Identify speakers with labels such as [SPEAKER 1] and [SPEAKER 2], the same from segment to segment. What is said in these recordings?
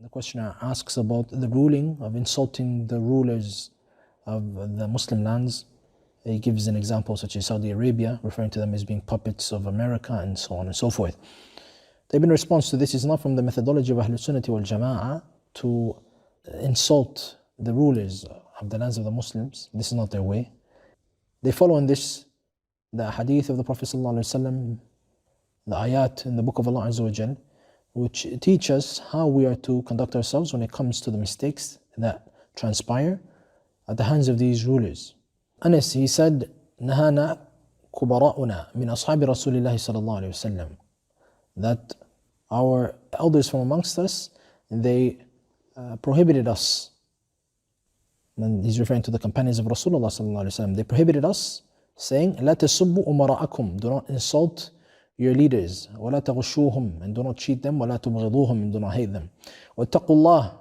[SPEAKER 1] The questioner asks about the ruling of insulting the rulers of the Muslim lands. He gives an example such as Saudi Arabia, referring to them as being puppets of America and so on and so forth. In response to this, is not from the methodology of Ahlul Sunnati wal Jama'ah to insult the rulers of the lands of the Muslims. This is not their way. They follow in this the hadith of the Prophet ﷺ, the ayat in the book of Allah Azza wa Jal, which teach us how we are to conduct ourselves when it comes to the mistakes that transpire at the hands of these rulers. Anas, he said, نهانا كبراؤنا من أصحاب رسول الله صلى الله عليه وسلم, that our elders from amongst us, they prohibited us, and he's referring to the companions of Rasulullah sallallahu alaihi wasallam, they prohibited us, saying, لا تسبوا أمراءكم, do not insult your leaders, ولا تغشوهم, and do not cheat them, ولا تبغضوهم, and do not hate them, واتقوا الله,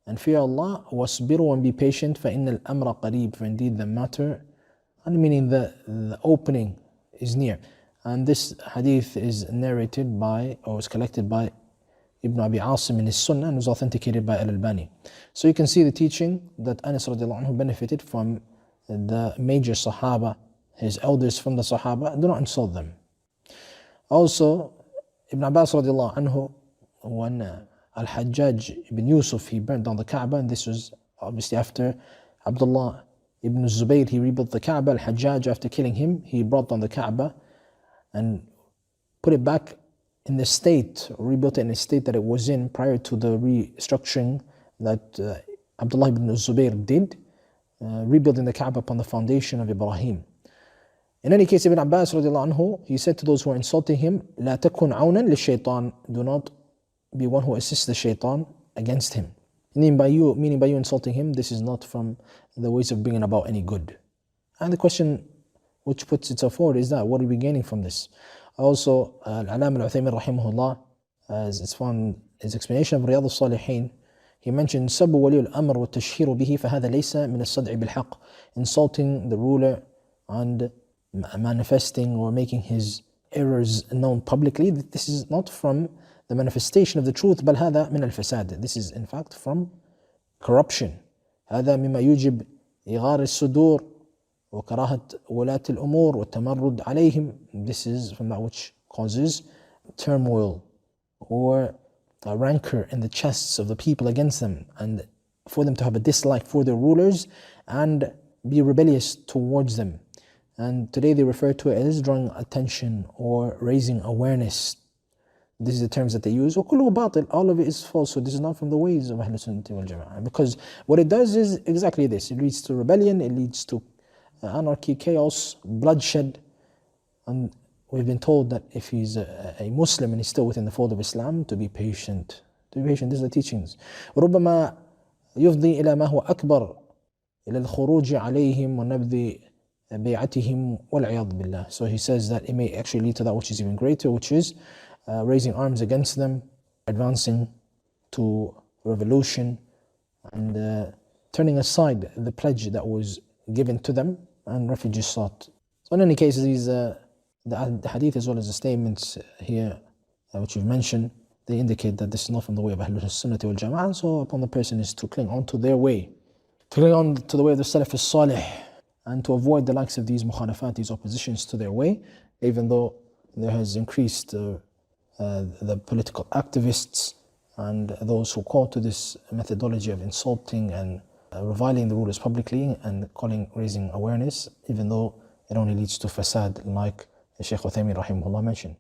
[SPEAKER 1] and fear Allah, واصبروا, and be patient, فإن الأمر قريب, for indeed the matter, and meaning the opening is near. And this hadith is narrated by, or is collected by Ibn Abi Asim in his Sunnah, and was authenticated by Al-Albani. So you can see the teaching that Anas radiallahu anhu benefited from the major Sahaba, his elders from the Sahaba. Do not insult them. Also, Ibn Abbas radiallahu anhu, when Al-Hajjaj ibn Yusuf, he burnt down the Kaaba, and this was obviously after Abdullah ibn Zubayr, he rebuilt the Kaaba. Al-Hajjaj, after killing him, he brought down the Kaaba and put it back in the state, or rebuilt it in the state that it was in prior to the restructuring that Abdullah ibn Zubayr did, rebuilding the Kaaba upon the foundation of Ibrahim. In any case, Ibn Abbas radiallahu anhu, he said to those who are insulting him, لا تكن عونا للشيطان, do not be one who assists the shaitan against him. Meaning by you insulting him, this is not from the ways of bringing about any good. And the question which puts itself forward is that, what are we gaining from this? Also, Al-Alam al-Uthaymin rahimahullah, as it's found his explanation of Riyadh al-Salihin, he mentioned سب ولي الأمر والتشهير به فهذا ليس من الصدع بالحق, insulting the ruler and manifesting or making his errors known publicly. This is not from the manifestation of the truth, بل هذا من الفساد. This is in fact from corruption. هذا مما يوجب إغار الصدور وكراهة ولاة الأمور والتمرد عليهم. This is from that which causes turmoil or a rancor in the chests of the people against them, and for them to have a dislike for their rulers and be rebellious towards them. And today they refer to it as drawing attention or raising awareness. This is the terms that they use. وَكُلُّهُ بَاطِل, all of it is false. So this is not from the ways of Ahlul Sunnah wal Jama'ah, because what it does is exactly this. It leads to rebellion, it leads to anarchy, chaos, bloodshed. And we've been told that if he's a Muslim and he's still within the fold of Islam, to be patient. To be patient, these are the teachings. رُبَّمَا يُفْضِي إِلَى مَا هُوَ أَكْبَرُ إِلَى الْخُرُوجِ عَلَيْهِمْ وَنَبْذِ بَيْعَتِهِمْ وَالْعِيَاذُ بِاللَّهِ. So he says that it may actually lead to that which is even greater, which is raising arms against them, advancing to revolution, and turning aside the pledge that was given to them, and refuge sought. So in any case, these the hadith as well as the statements here which we've mentioned, they indicate that this is not from the way of Ahlul Sunnah wal Jama'ah. So upon the person is to cling on to their way, to cling on to the way of the Salaf as-Salih, and to avoid the likes of these mukhalafat, these oppositions to their way, even though there has increased the political activists and those who call to this methodology of insulting and reviling the rulers publicly and raising awareness, even though it only leads to fasad, like Shaykh Uthaymin rahimahullah mentioned.